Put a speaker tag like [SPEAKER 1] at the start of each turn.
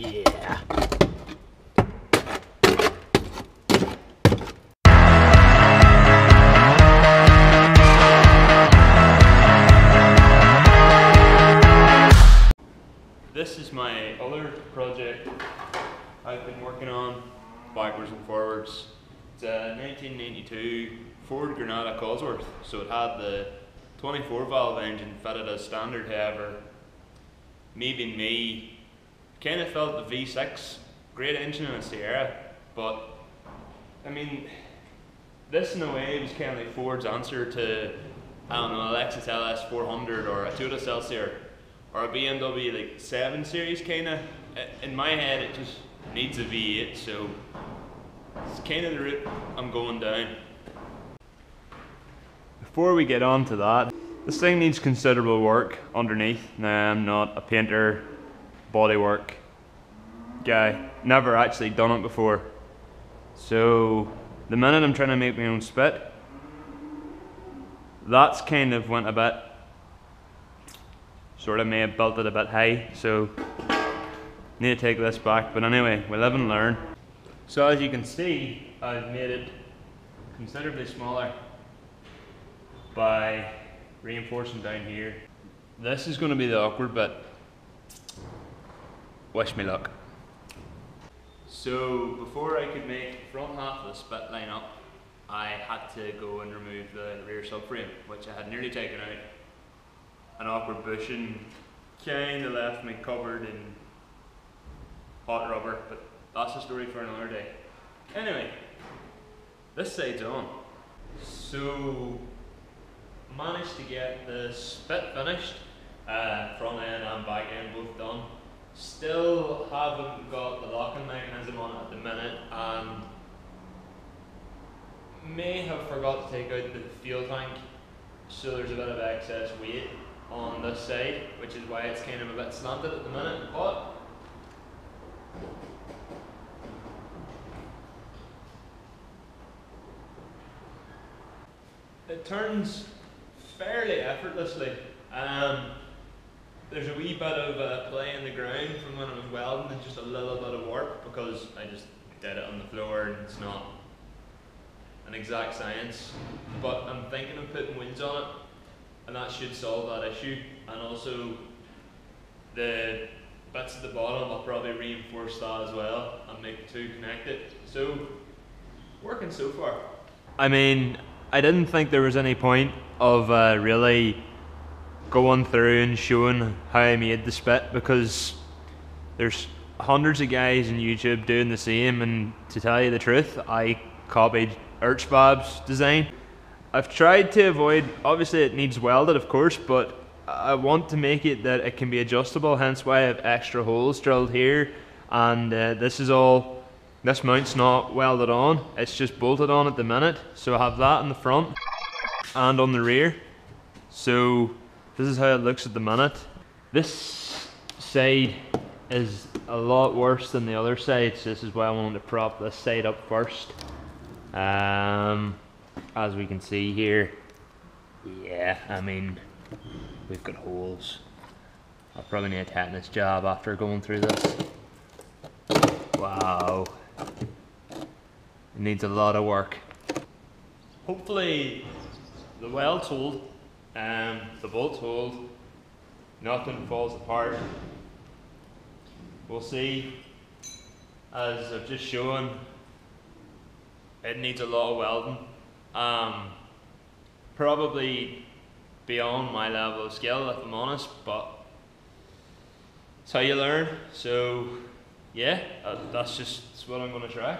[SPEAKER 1] Yeah. This is my other project I've been working on backwards and forwards. It's a 1992 Ford Granada Cosworth, so it had the 24 valve engine fitted as standard. However, me being me, kind of felt the V6, great engine in a Sierra, but I mean, this in a way was kind of like Ford's answer to, I don't know, a Lexus LS400 or a Toyota Celsior or a BMW like 7 Series kind of. In my head it just needs a V8, so it's kind of the route I'm going down. Before we get on to that, this thing needs considerable work underneath. Now, I'm not a painter, bodywork guy, never actually done it before. So the minute I'm trying to make my own spit, that's kind of went a bit, sort of may have built it a bit high, so need to take this back. But anyway, we live and learn. So as you can see, I've made it considerably smaller by reinforcing down here. This is going to be the awkward bit. Wish me luck. So before I could make the front half of the spit line up, I had to go and remove the rear subframe, which I had nearly taken out. An awkward bushing kind of left me covered in hot rubber, but that's a story for another day. Anyway, this side's on. So managed to get the spit finished, front end and back end both done. Still haven't got the locking mechanism on it at the minute, and may have forgot to take out the fuel tank, so there's a bit of excess weight on this side, which is why it's kind of a bit slanted at the minute, but it turns fairly effortlessly. There's a wee bit of play in the ground from when I was welding and just a little bit of warp because I just did it on the floor and it's not an exact science, but I'm thinking of putting wheels on it and that should solve that issue. And also the bits at the bottom, I'll probably reinforce that as well and make the two connected. So working so far. I mean, I didn't think there was any point of really going through and showing how I made the spit, because there's hundreds of guys on YouTube doing the same, and to tell you the truth, I copied Archbab's design. I've tried to avoid, obviously it needs welded of course, but I want to make it that it can be adjustable, hence why I have extra holes drilled here, and this mount's not welded on, it's just bolted on at the minute. So I have that in the front and on the rear. So this is how it looks at the minute. This side is a lot worse than the other side, so this is why I wanted to prop this side up first. As we can see here, yeah, I mean, we've got holes. I'll probably need a tetanus job after going through this. Wow. It needs a lot of work. Hopefully the welds hold, the bolts hold, nothing falls apart. We'll see. As I've just shown, it needs a lot of welding. Probably beyond my level of skill if I'm honest, but it's how you learn. So yeah, that's what I'm going to try.